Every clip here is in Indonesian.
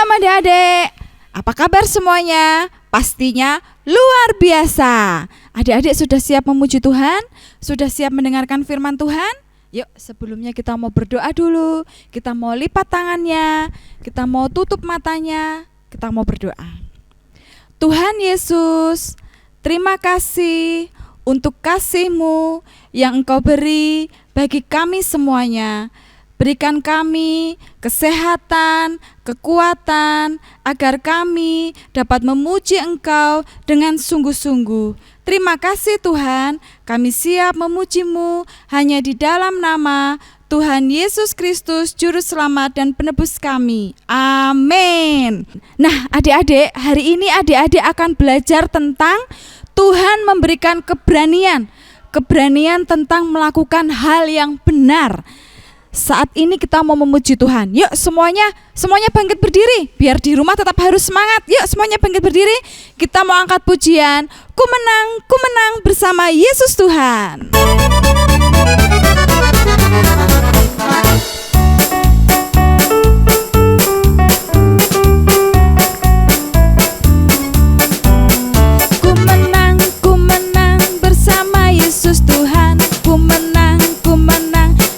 Shalom adik-adik, apa kabar semuanya? Pastinya luar biasa. Adik-adik sudah siap memuji Tuhan? Sudah siap mendengarkan firman Tuhan? Yuk sebelumnya kita mau berdoa dulu. Kita mau lipat tangannya, kita mau tutup matanya, kita mau berdoa. Tuhan Yesus, terima kasih untuk kasih-Mu yang Engkau beri bagi kami semuanya. Berikan kami kesehatan, kekuatan, agar kami dapat memuji Engkau dengan sungguh-sungguh. Terima kasih Tuhan, kami siap memuji-Mu hanya di dalam nama Tuhan Yesus Kristus, Juru Selamat dan Penebus kami. Amin. Nah adik-adik, hari ini adik-adik akan belajar tentang Tuhan memberikan keberanian tentang melakukan hal yang benar. Saat ini kita mau memuji Tuhan. Yuk semuanya bangkit berdiri. Biar di rumah tetap harus semangat. Yuk semuanya bangkit berdiri. Kita mau angkat pujian. Ku menang bersama Yesus Tuhan. Ku menang bersama Yesus Tuhan. Ku menang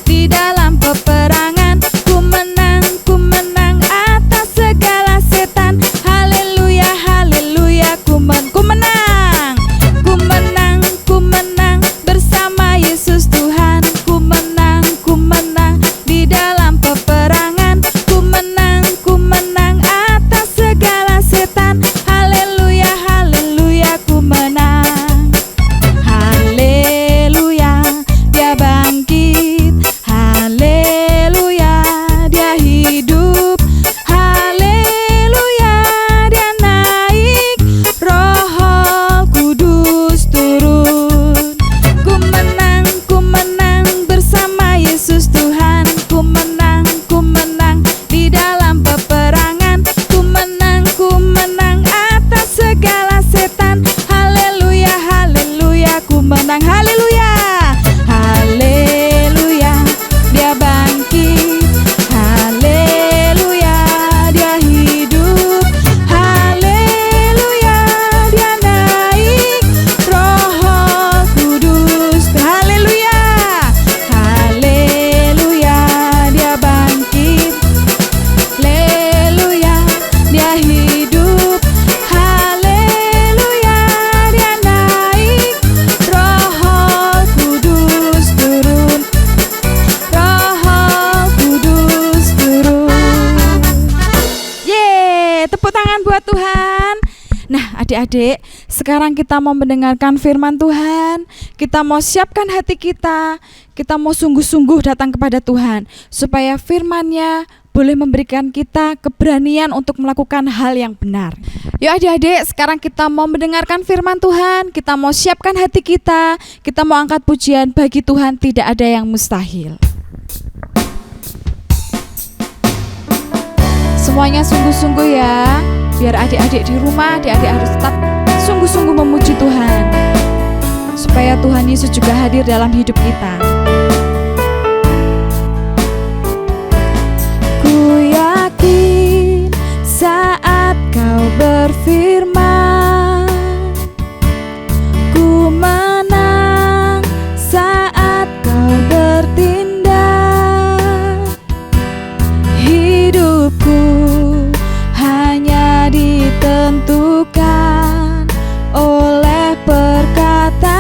di dalam peperangan. Ku menang atas segala setan. Haleluya, haleluya. Ku menang bersama Yesus Tuhan. Ku menang di dalam peperangan. Ku menang atas segala setan. Haleluya, haleluya. Ku menang. Haleluya, dia bangkit. Haleluya, dia hidup. Haleluya, dia naik. Roh Kudus turun. Ku menang bersama Yesus Tuhan. Ku menang di dalam peperangan. Ku menang atas segala setan. Haleluya, haleluya. Ku menang. Haleluya, haleluya. Dia bangkit. Haleluya, dia hidup. Haleluya, dia naik. Roh Kudus. Haleluya, haleluya. Dia bangkit. Haleluya, dia hidup. Haleluya, dia naik. Roh Kudus turun. Roh Kudus turun. Yeay, tepuk tangan buat Tuhan. Nah adik-adik, sekarang kita mau mendengarkan firman Tuhan. Kita mau siapkan hati kita. Kita mau sungguh-sungguh datang kepada Tuhan, supaya firman-Nya boleh memberikan kita keberanian untuk melakukan hal yang benar. Yuk adik-adik, sekarang kita mau mendengarkan firman Tuhan. Kita mau siapkan hati kita. Kita mau angkat pujian. Bagi Tuhan tidak ada yang mustahil. Semuanya sungguh-sungguh ya. Biar adik-adik di rumah, adik-adik harus tetap sungguh-sungguh memuji Tuhan, supaya Tuhan Yesus juga hadir dalam hidup kita. Ku yakin saat Kau berfirman, ku menang saat Kau bertindak. Hidupku hanya ditentukan oleh perkataanmu.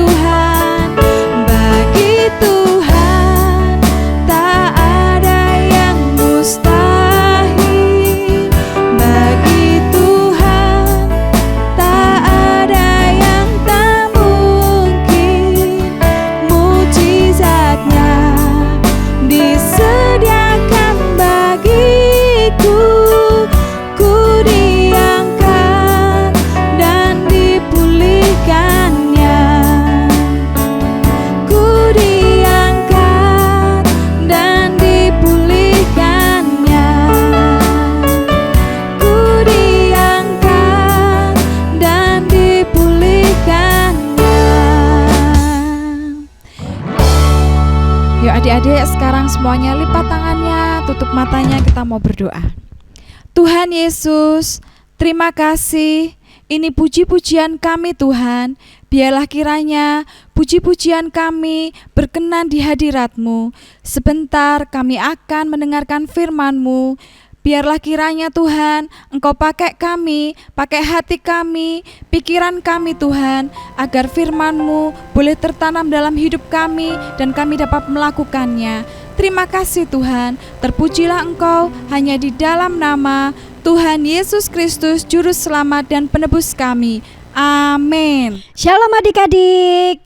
Tuhan, bagi Tuhan tak ada yang mustahil. Bagi Tuhan tak ada yang tak mungkin. Mujizatnya disediakan bagiku. Ku diangkat dan dipulihkannya. Ku diangkat dan dipulihkannya. Ku diangkat dan dipulihkannya. Yuk adik-adik, sekarang semuanya lipat tangannya, tutup matanya, kita mau berdoa. Tuhan Yesus, terima kasih. Ini puji-pujian kami Tuhan. Biarlah kiranya puji-pujian kami berkenan di hadirat-Mu. Sebentar kami akan mendengarkan firman-Mu. Biarlah kiranya Tuhan, Engkau pakai kami, pakai hati kami, pikiran kami Tuhan, agar firman-Mu boleh tertanam dalam hidup kami dan kami dapat melakukannya. Terima kasih Tuhan, terpujilah Engkau hanya di dalam nama Tuhan Yesus Kristus, Juru Selamat dan Penebus kami. Amin. Shalom adik-adik.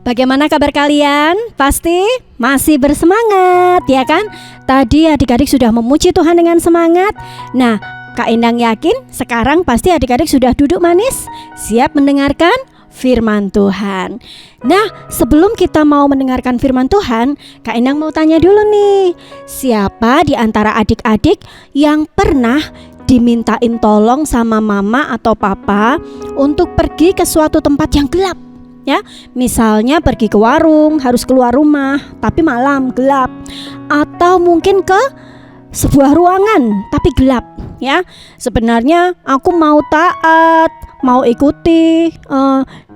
Bagaimana kabar kalian? Pasti masih bersemangat, ya kan? Tadi adik-adik sudah memuji Tuhan dengan semangat. Nah, Kak Endang yakin sekarang pasti adik-adik sudah duduk manis, siap mendengarkan firman Tuhan. Nah, sebelum kita mau mendengarkan firman Tuhan, Kak Endang mau tanya dulu nih, siapa di antara adik-adik yang pernah dimintain tolong sama mama atau papa untuk pergi ke suatu tempat yang gelap? Ya, misalnya pergi ke warung, harus keluar rumah, tapi malam gelap, atau mungkin ke sebuah ruangan tapi gelap. Ya, sebenarnya aku mau taat, mau ikuti,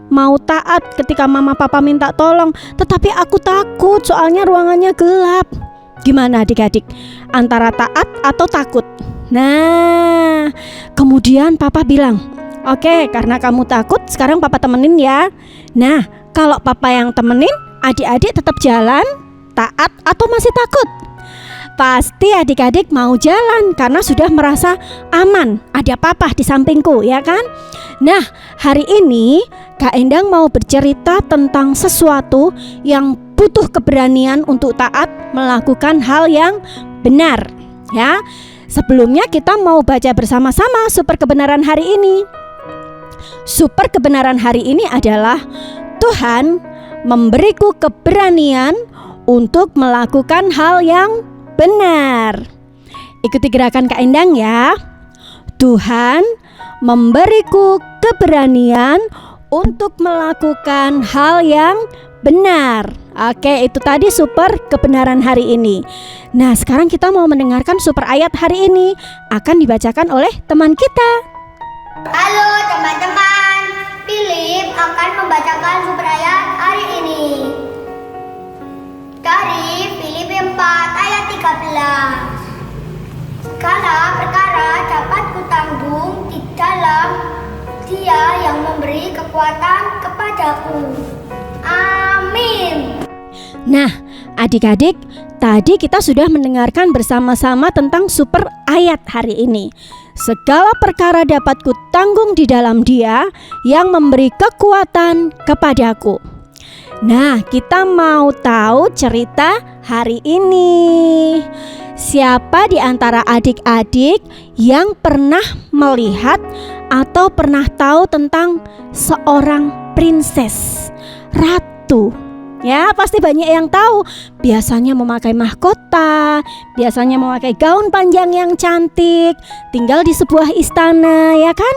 mau taat ketika mama papa minta tolong, tetapi aku takut soalnya ruangannya gelap. Gimana adik-adik? Antara taat atau takut? Nah, kemudian papa bilang, oke, karena kamu takut, sekarang papa temenin ya. Nah, kalau papa yang temenin, adik-adik tetap jalan, taat atau masih takut? Pasti adik-adik mau jalan karena sudah merasa aman, ada papa di sampingku, ya kan? Nah, hari ini Kak Endang mau bercerita tentang sesuatu yang butuh keberanian untuk taat melakukan hal yang benar, ya. Sebelumnya kita mau baca bersama-sama super kebenaran hari ini. Super kebenaran hari ini adalah Tuhan memberiku keberanian untuk melakukan hal yang benar. Ikuti gerakan Kak Endang ya. Tuhan memberiku keberanian untuk melakukan hal yang benar. Oke, itu tadi super kebenaran hari ini. Nah, sekarang kita mau mendengarkan super ayat hari ini. Akan dibacakan oleh teman kita. Halo teman-teman, Philip akan membacakan super ayat hari ini. Dari Filipi 4 ayat 13. Segala perkara dapat kutanggung di dalam Dia yang memberi kekuatan kepadaku. Amin. Nah, adik-adik, tadi kita sudah mendengarkan bersama-sama tentang super ayat hari ini. Segala perkara dapat kutanggung di dalam Dia yang memberi kekuatan kepadaku. Nah, kita mau tahu cerita hari ini. Siapa di antara adik-adik yang pernah melihat atau pernah tahu tentang seorang princess, ratu? Ya, pasti banyak yang tahu. Biasanya memakai mahkota, biasanya memakai gaun panjang yang cantik, tinggal di sebuah istana, ya kan?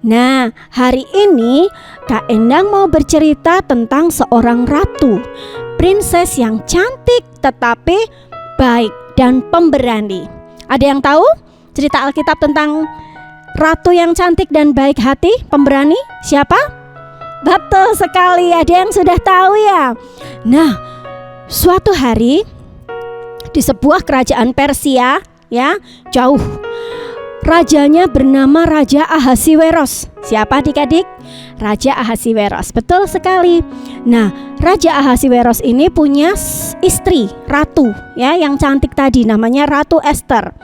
Nah, hari ini Kak Endang mau bercerita tentang seorang ratu, princess yang cantik tetapi baik dan pemberani. Ada yang tahu cerita Alkitab tentang ratu yang cantik dan baik hati, pemberani? Siapa? Betul sekali, ada yang sudah tahu ya. Nah, suatu hari di sebuah kerajaan Persia, ya, jauh, Rajanya bernama Raja Ahasiweros. Siapa adik-adik? Raja Ahasiweros, betul sekali. Nah, Raja Ahasiweros ini punya istri, ratu ya, yang cantik tadi, namanya Ratu Ester.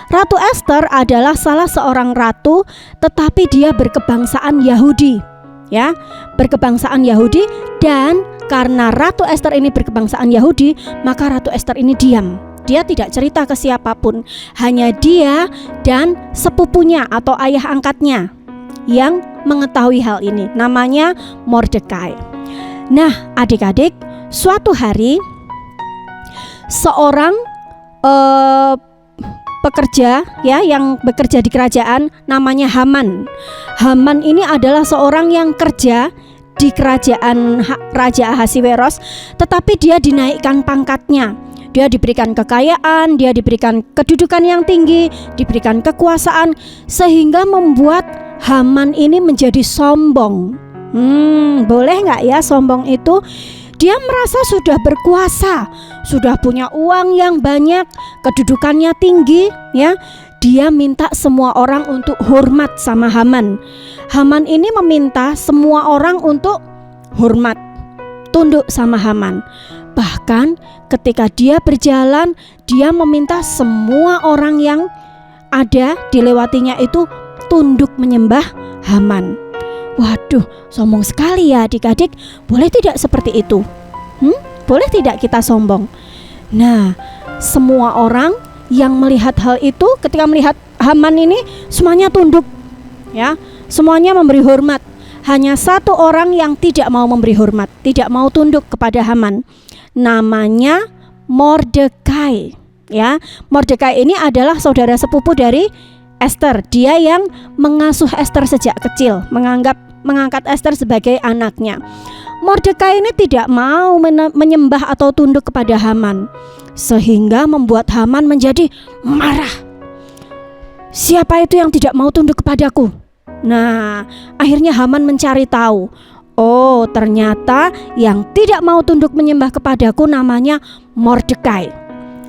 Ratu Ester adalah salah seorang ratu, tetapi dia berkebangsaan Yahudi ya, berkebangsaan Yahudi. Dan karena Ratu Ester ini berkebangsaan Yahudi, maka Ratu Ester ini diam. Dia tidak cerita ke siapapun, hanya dia dan sepupunya atau ayah angkatnya yang mengetahui hal ini, namanya Mordekai. Nah, adik-adik, suatu hari seorang pekerja ya, yang bekerja di kerajaan, namanya Haman. Haman ini adalah seorang yang kerja di kerajaan Raja Ahasiweros, tetapi dia dinaikkan pangkatnya. Dia diberikan kekayaan, dia diberikan kedudukan yang tinggi, diberikan kekuasaan, sehingga membuat Haman ini menjadi sombong. Boleh nggak ya sombong itu? Dia merasa sudah berkuasa, sudah punya uang yang banyak, kedudukannya tinggi ya. Dia minta semua orang untuk hormat sama Haman. Haman ini meminta semua orang untuk hormat, tunduk sama Haman. Bahkan ketika dia berjalan, dia meminta semua orang yang ada dilewatinya itu tunduk menyembah Haman. Waduh, sombong sekali ya adik-adik. Boleh tidak seperti itu? Boleh tidak kita sombong? Nah, semua orang yang melihat hal itu, ketika melihat Haman ini, semuanya tunduk ya, semuanya memberi hormat. Hanya satu orang yang tidak mau memberi hormat, tidak mau tunduk kepada Haman, namanya Mordekai ya. Mordekai ini adalah saudara sepupu dari Ester. Dia yang mengasuh Ester sejak kecil, mengangkat Ester sebagai anaknya. Mordekai ini tidak mau menyembah atau tunduk kepada Haman, sehingga membuat Haman menjadi marah. Siapa itu yang tidak mau tunduk kepadaku? Nah, akhirnya Haman mencari tahu. Oh, ternyata yang tidak mau tunduk menyembah kepadaku namanya Mordekai.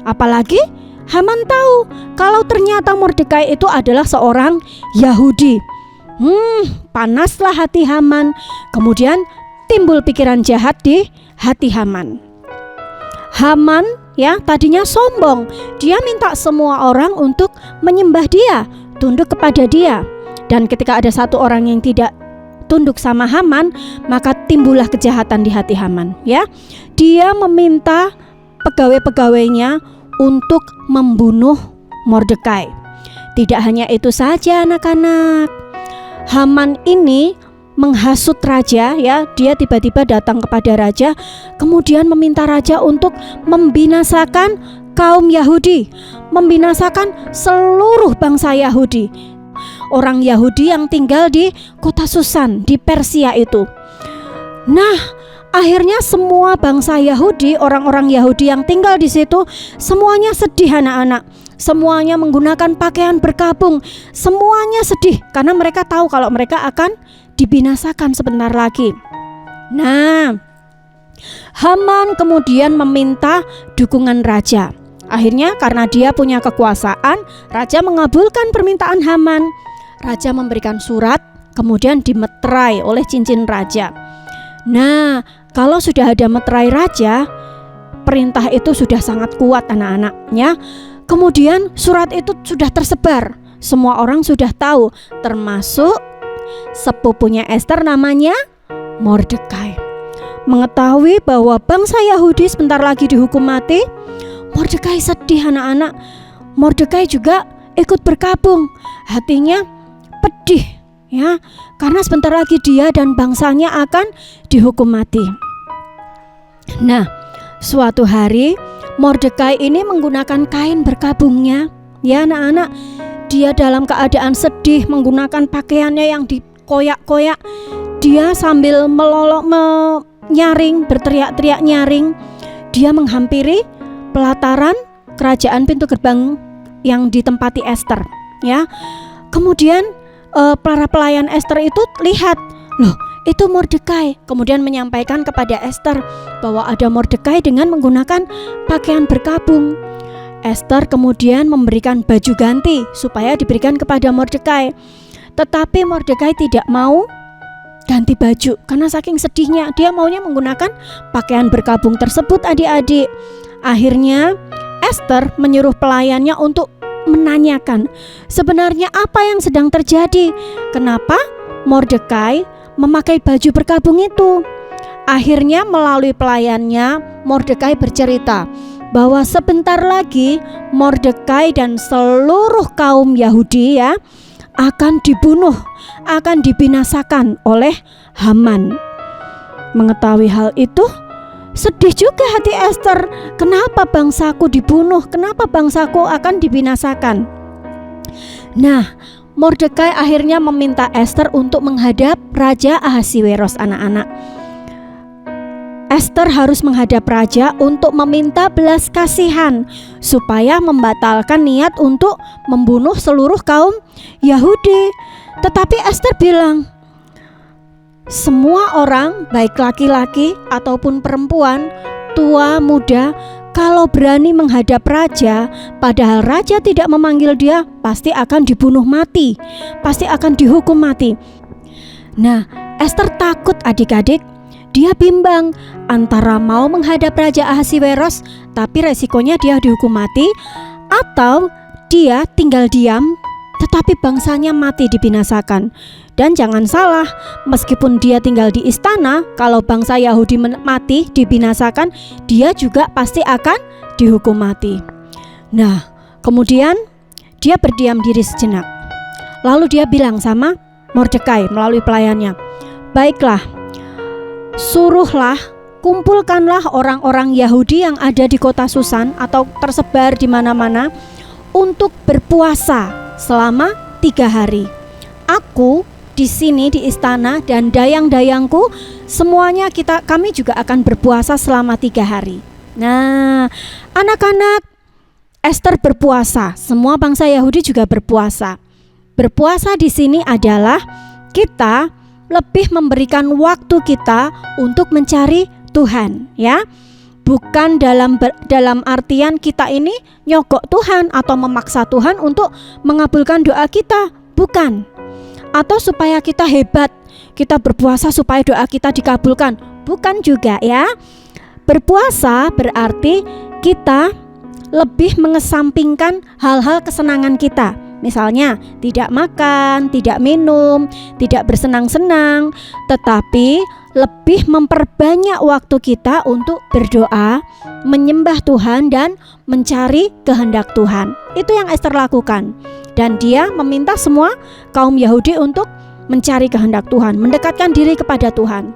Apalagi Haman tahu kalau ternyata Mordekai itu adalah seorang Yahudi. Panaslah hati Haman. Kemudian timbul pikiran jahat di hati Haman. Haman ya, tadinya sombong. Dia minta semua orang untuk menyembah dia, tunduk kepada dia. Dan ketika ada satu orang yang tidak tunduk sama Haman, maka timbullah kejahatan di hati Haman ya. Dia meminta pegawai-pegawainya untuk membunuh Mordekai. Tidak hanya itu saja anak-anak. Haman ini menghasut raja ya. Dia tiba-tiba datang kepada raja, kemudian meminta raja untuk membinasakan kaum Yahudi, membinasakan seluruh bangsa Yahudi. Orang Yahudi yang tinggal di kota Susan di Persia itu. Nah, akhirnya semua bangsa Yahudi, orang-orang Yahudi yang tinggal di situ, semuanya sedih anak-anak. Semuanya menggunakan pakaian berkabung. Semuanya sedih karena mereka tahu kalau mereka akan dibinasakan sebentar lagi. Nah, Haman kemudian meminta dukungan raja. Akhirnya karena dia punya kekuasaan, raja mengabulkan permintaan Haman. Raja memberikan surat, kemudian dimeterai oleh cincin raja. Nah, kalau sudah ada meterai raja, perintah itu sudah sangat kuat anak-anaknya. Kemudian surat itu sudah tersebar, semua orang sudah tahu, termasuk sepupunya Ester namanya Mordekai. Mengetahui bahwa bangsa Yahudi sebentar lagi dihukum mati, Mordekai sedih anak-anak. Mordekai juga ikut berkabung, hatinya pedih ya, karena sebentar lagi dia dan bangsanya akan dihukum mati. Nah, suatu hari Mordekai ini menggunakan kain berkabungnya ya anak-anak. Dia dalam keadaan sedih, menggunakan pakaiannya yang dikoyak-koyak. Dia sambil nyaring, berteriak-teriak nyaring. Dia menghampiri pelataran kerajaan pintu gerbang yang ditempati Ester ya. Kemudian para pelayan Ester itu lihat, loh itu Mordekai. Kemudian menyampaikan kepada Ester bahwa ada Mordekai dengan menggunakan pakaian berkabung. Ester kemudian memberikan baju ganti supaya diberikan kepada Mordekai. Tetapi Mordekai tidak mau ganti baju karena saking sedihnya. Dia maunya menggunakan pakaian berkabung tersebut, adik-adik. Akhirnya Ester menyuruh pelayannya untuk menanyakan sebenarnya apa yang sedang terjadi. Kenapa Mordekai memakai baju berkabung itu? Akhirnya melalui pelayannya Mordekai bercerita bahwa sebentar lagi Mordekai dan seluruh kaum Yahudi akan dibunuh, akan dibinasakan oleh Haman. Mengetahui hal itu, sedih juga hati Ester. Kenapa bangsaku dibunuh? Kenapa bangsaku akan dibinasakan? Nah, Mordekai akhirnya meminta Ester untuk menghadap Raja Ahasiweros, anak-anak. Ester harus menghadap raja untuk meminta belas kasihan supaya membatalkan niat untuk membunuh seluruh kaum Yahudi. Tetapi Ester bilang, semua orang, baik laki-laki ataupun perempuan, tua, muda, kalau berani menghadap raja, padahal raja tidak memanggil dia, pasti akan dibunuh mati, pasti akan dihukum mati. Nah, Ester takut, adik-adik. Dia bimbang antara mau menghadap Raja Ahasiweros tapi resikonya dia dihukum mati, atau dia tinggal diam tetapi bangsanya mati dibinasakan. Dan jangan salah, meskipun dia tinggal di istana, kalau bangsa Yahudi mati dibinasakan, dia juga pasti akan dihukum mati. Nah, kemudian dia berdiam diri sejenak. Lalu dia bilang sama Mordekai melalui pelayannya, baiklah, suruhlah, kumpulkanlah orang-orang Yahudi yang ada di kota Susan atau tersebar di mana-mana untuk berpuasa selama 3 hari. Aku di sini di istana dan dayang-dayangku semuanya kami juga akan berpuasa selama 3 hari. Nah, anak-anak, Ester berpuasa, semua bangsa Yahudi juga berpuasa. Berpuasa di sini adalah kita lebih memberikan waktu kita untuk mencari Tuhan, ya. Bukan dalam artian kita ini nyogok Tuhan atau memaksa Tuhan untuk mengabulkan doa kita, bukan. Atau supaya kita hebat, kita berpuasa supaya doa kita dikabulkan, bukan juga, ya. Berpuasa berarti kita lebih mengesampingkan hal-hal kesenangan kita. Misalnya tidak makan, tidak minum, tidak bersenang-senang, tetapi lebih memperbanyak waktu kita untuk berdoa, menyembah Tuhan dan mencari kehendak Tuhan. Itu yang Ester lakukan. Dan dia meminta semua kaum Yahudi untuk mencari kehendak Tuhan, mendekatkan diri kepada Tuhan.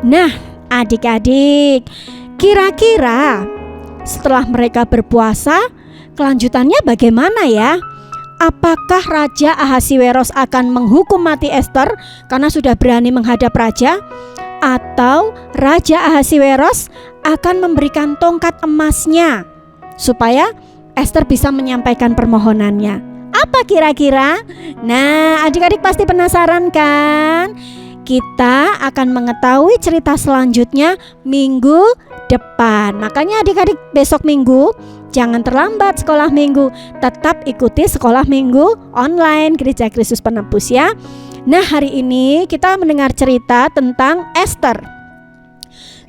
Nah, adik-adik, kira-kira setelah mereka berpuasa, kelanjutannya bagaimana ya? Apakah Raja Ahasiweros akan menghukum mati Ester karena sudah berani menghadap raja? Atau Raja Ahasiweros akan memberikan tongkat emasnya supaya Ester bisa menyampaikan permohonannya? Apa kira-kira? Nah, adik-adik pasti penasaran kan? Kita akan mengetahui cerita selanjutnya minggu depan. Makanya adik-adik besok minggu jangan terlambat sekolah minggu, tetap ikuti sekolah minggu online Gereja Kristus Penebus ya. Nah, hari ini kita mendengar cerita tentang Ester,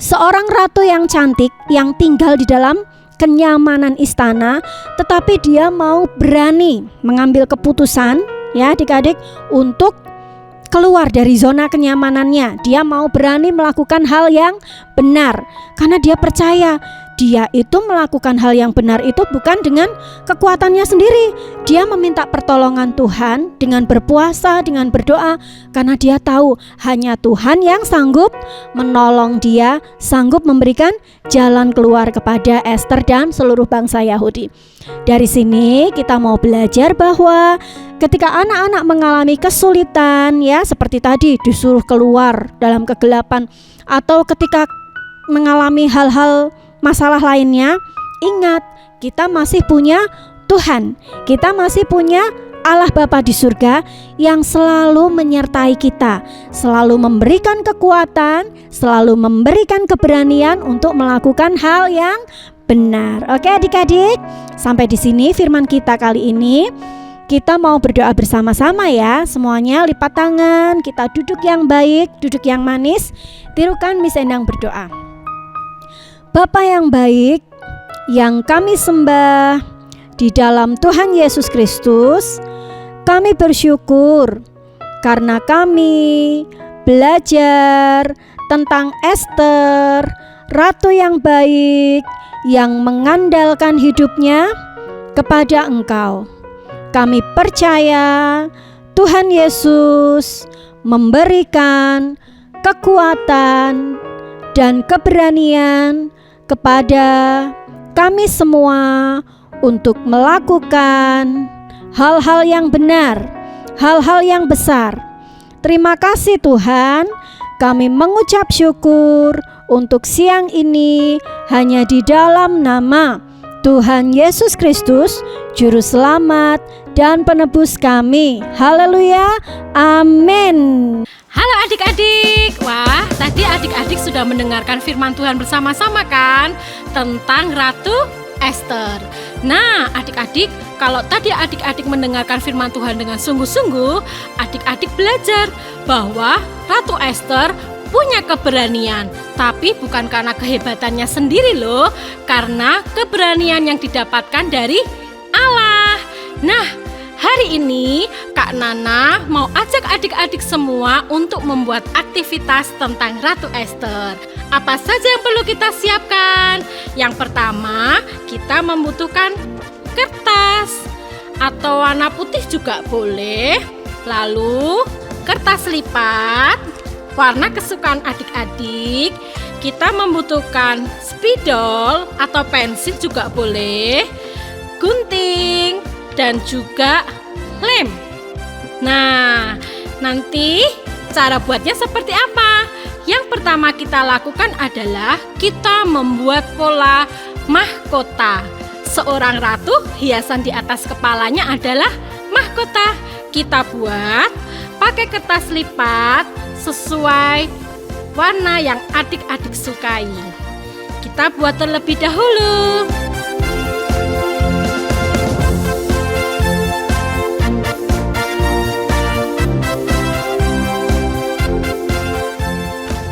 seorang ratu yang cantik yang tinggal di dalam kenyamanan istana, tetapi dia mau berani mengambil keputusan ya adik-adik untuk keluar dari zona kenyamanannya. Dia mau berani melakukan hal yang benar karena dia percaya dia itu melakukan hal yang benar itu bukan dengan kekuatannya sendiri. Dia meminta pertolongan Tuhan dengan berpuasa, dengan berdoa, karena dia tahu hanya Tuhan yang sanggup menolong dia, sanggup memberikan jalan keluar kepada Ester dan seluruh bangsa Yahudi. Dari sini kita mau belajar bahwa ketika anak-anak mengalami kesulitan ya, seperti tadi disuruh keluar dalam kegelapan, atau ketika mengalami hal-hal masalah lainnya, ingat kita masih punya Tuhan, kita masih punya Allah Bapa di surga yang selalu menyertai kita, selalu memberikan kekuatan, selalu memberikan keberanian untuk melakukan hal yang benar. Oke adik-adik, sampai di sini firman kita kali ini. Kita mau berdoa bersama-sama ya. Semuanya lipat tangan, kita duduk yang baik, duduk yang manis. Tirukan Miss Endang berdoa. Bapa yang baik, yang kami sembah di dalam Tuhan Yesus Kristus, kami bersyukur karena kami belajar tentang Ester, ratu yang baik yang mengandalkan hidupnya kepada Engkau. Kami percaya Tuhan Yesus memberikan kekuatan dan keberanian kepada kami semua untuk melakukan hal-hal yang benar, hal-hal yang besar. Terima kasih Tuhan, kami mengucap syukur untuk siang ini hanya di dalam nama Tuhan Yesus Kristus, Juru Selamat dan Penebus kami. Haleluya, amin. Halo adik-adik. Wah, tadi adik-adik sudah mendengarkan firman Tuhan bersama-sama kan tentang Ratu Ester. Nah, adik-adik, kalau tadi adik-adik mendengarkan firman Tuhan dengan sungguh-sungguh, adik-adik belajar bahwa Ratu Ester punya keberanian, tapi bukan karena kehebatannya sendiri loh, karena keberanian yang didapatkan dari Allah. Nah, hari ini Kak Nana mau ajak adik-adik semua untuk membuat aktivitas tentang Ratu Ester. Apa saja yang perlu kita siapkan? Yang pertama, kita membutuhkan kertas atau warna putih juga boleh. Lalu, kertas lipat warna kesukaan adik-adik. Kita membutuhkan spidol atau pensil juga boleh, gunting, dan juga lem. Nah, nanti cara buatnya seperti apa? Yang pertama kita lakukan adalah kita membuat pola mahkota. Seorang ratu, hiasan di atas kepalanya adalah mahkota. Kita buat pakai kertas lipat sesuai warna yang adik-adik sukai. Kita buat terlebih dahulu.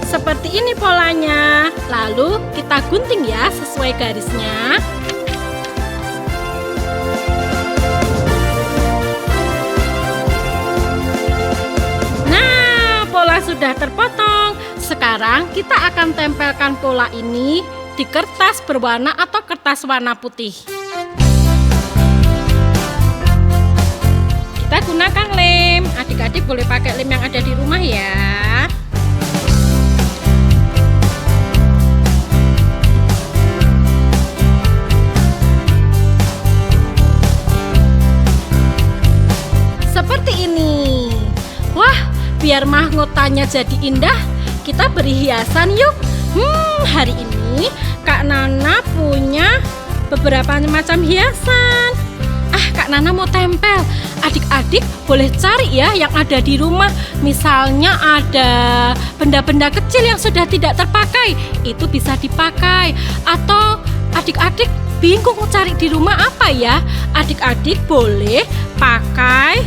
Seperti ini polanya. Lalu kita gunting ya sesuai garisnya. Sudah terpotong. Sekarang kita akan tempelkan pola ini di kertas berwarna atau kertas warna putih. Kita gunakan lem. Adik-adik boleh pakai lem yang ada di rumah ya. Seperti ini. Wah, biar mahkotanya jadi indah, kita beri hiasan yuk. Hari ini Kak Nana punya beberapa macam hiasan. Kak Nana mau tempel. Adik-adik boleh cari ya yang ada di rumah. Misalnya ada benda-benda kecil yang sudah tidak terpakai, itu bisa dipakai. Atau adik-adik bingung cari di rumah apa ya? Adik-adik boleh pakai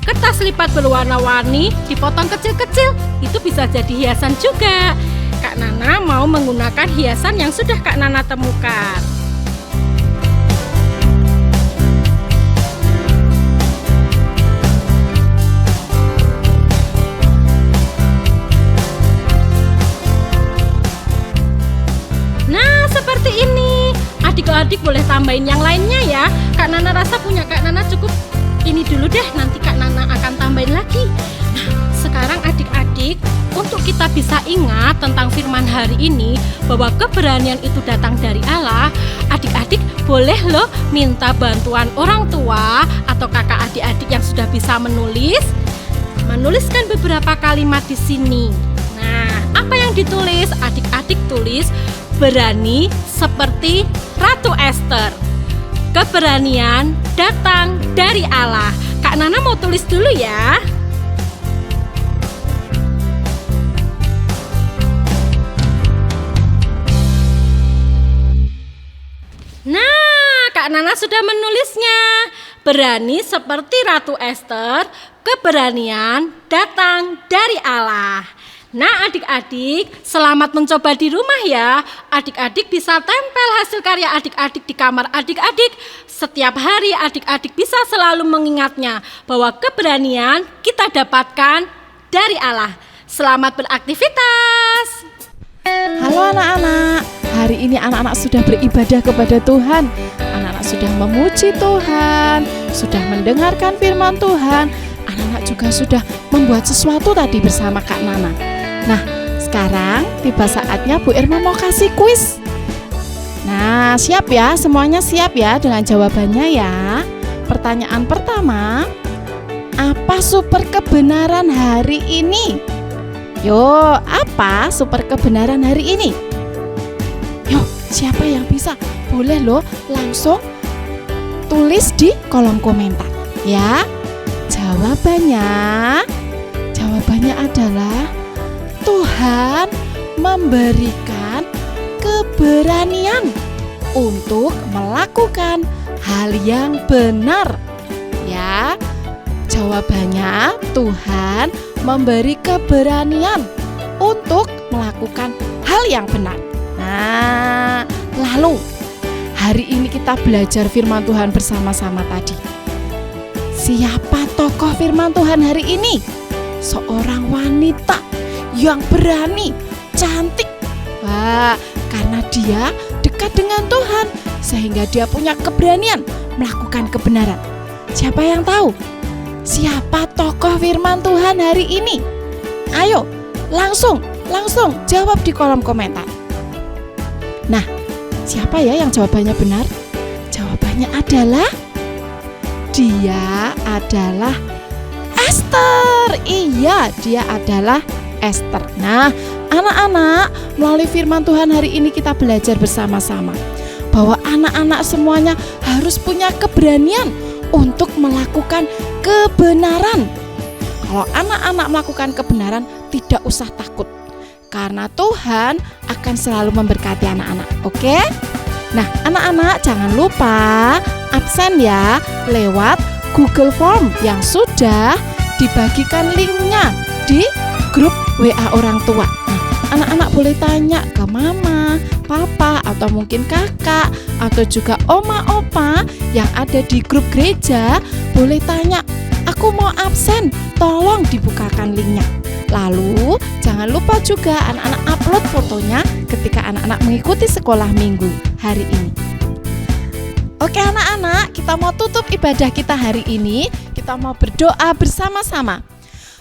kertas lipat berwarna-warni, dipotong kecil-kecil, itu bisa jadi hiasan juga. Kak Nana mau menggunakan hiasan yang sudah Kak Nana temukan. Nah, seperti ini. Adik-adik boleh tambahin yang lainnya ya. Kak Nana rasa punya Kak Nana cukup ini dulu deh, nanti Kak Nana akan tambahin lagi. Nah, sekarang adik-adik, untuk kita bisa ingat tentang firman hari ini bahwa keberanian itu datang dari Allah, adik-adik boleh loh minta bantuan orang tua atau kakak adik-adik yang sudah bisa menuliskan beberapa kalimat di sini. Nah, apa yang ditulis? Adik-adik tulis berani seperti Ratu Ester. Keberanian datang dari Allah. Kak Nana mau tulis dulu ya. Kak Nana sudah menulisnya. Berani seperti Ratu Ester, keberanian datang dari Allah. Nah adik-adik, selamat mencoba di rumah ya. Adik-adik bisa tempel hasil karya adik-adik di kamar adik-adik. Setiap hari adik-adik bisa selalu mengingatnya bahwa keberanian kita dapatkan dari Allah. Selamat beraktivitas. Halo anak-anak, hari ini anak-anak sudah beribadah kepada Tuhan. Anak-anak sudah memuji Tuhan, sudah mendengarkan firman Tuhan. Anak-anak juga sudah membuat sesuatu tadi bersama Kak Nana. Nah, sekarang tiba saatnya Bu Irma mau kasih kuis. Nah, siap ya? Semuanya siap ya dengan jawabannya ya? Pertanyaan pertama, apa super kebenaran hari ini? Yo, apa super kebenaran hari ini? Yo, siapa yang bisa? Boleh loh langsung tulis di kolom komentar ya. Jawabannya adalah Tuhan memberikan keberanian untuk melakukan hal yang benar. Ya, jawabannya Tuhan memberi keberanian untuk melakukan hal yang benar. Nah, lalu hari ini kita belajar firman Tuhan bersama-sama tadi. Siapa tokoh firman Tuhan hari ini? Seorang wanita yang berani, cantik. Wah, karena dia dekat dengan Tuhan sehingga dia punya keberanian melakukan kebenaran. Siapa yang tahu? Siapa tokoh firman Tuhan hari ini? Ayo, langsung jawab di kolom komentar. Nah, siapa ya yang jawabannya benar? Jawabannya adalah dia adalah Ester. Iya, dia adalah Ester. Nah, anak-anak, melalui firman Tuhan hari ini kita belajar bersama-sama bahwa anak-anak semuanya harus punya keberanian untuk melakukan kebenaran. Kalau anak-anak melakukan kebenaran, tidak usah takut, karena Tuhan akan selalu memberkati anak-anak. Oke? Nah, anak-anak jangan lupa absen ya lewat Google Form yang sudah dibagikan linknya di grup WA orang tua. Nah, anak-anak boleh tanya ke mama, papa, atau mungkin kakak, atau juga oma, opa yang ada di grup gereja. Boleh tanya, aku mau absen, tolong dibukakan linknya. Lalu jangan lupa juga anak-anak upload fotonya ketika anak-anak mengikuti sekolah minggu hari ini. Oke anak-anak, kita mau tutup ibadah kita hari ini. Kita mau berdoa bersama-sama.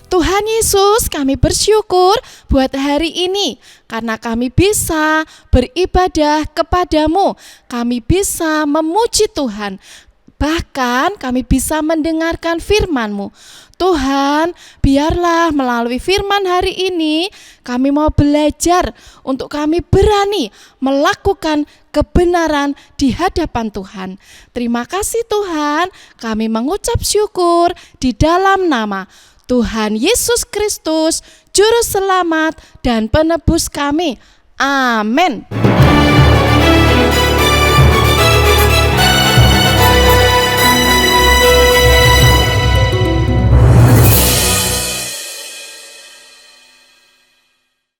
Tuhan Yesus, kami bersyukur buat hari ini karena kami bisa beribadah kepadamu. Kami bisa memuji Tuhan. Bahkan kami bisa mendengarkan firman-Mu. Tuhan, biarlah melalui firman hari ini kami mau belajar untuk kami berani melakukan kebenaran di hadapan Tuhan. Terima kasih Tuhan, kami mengucap syukur di dalam nama Tuhan Yesus Kristus, Juru Selamat dan Penebus kami. Amin.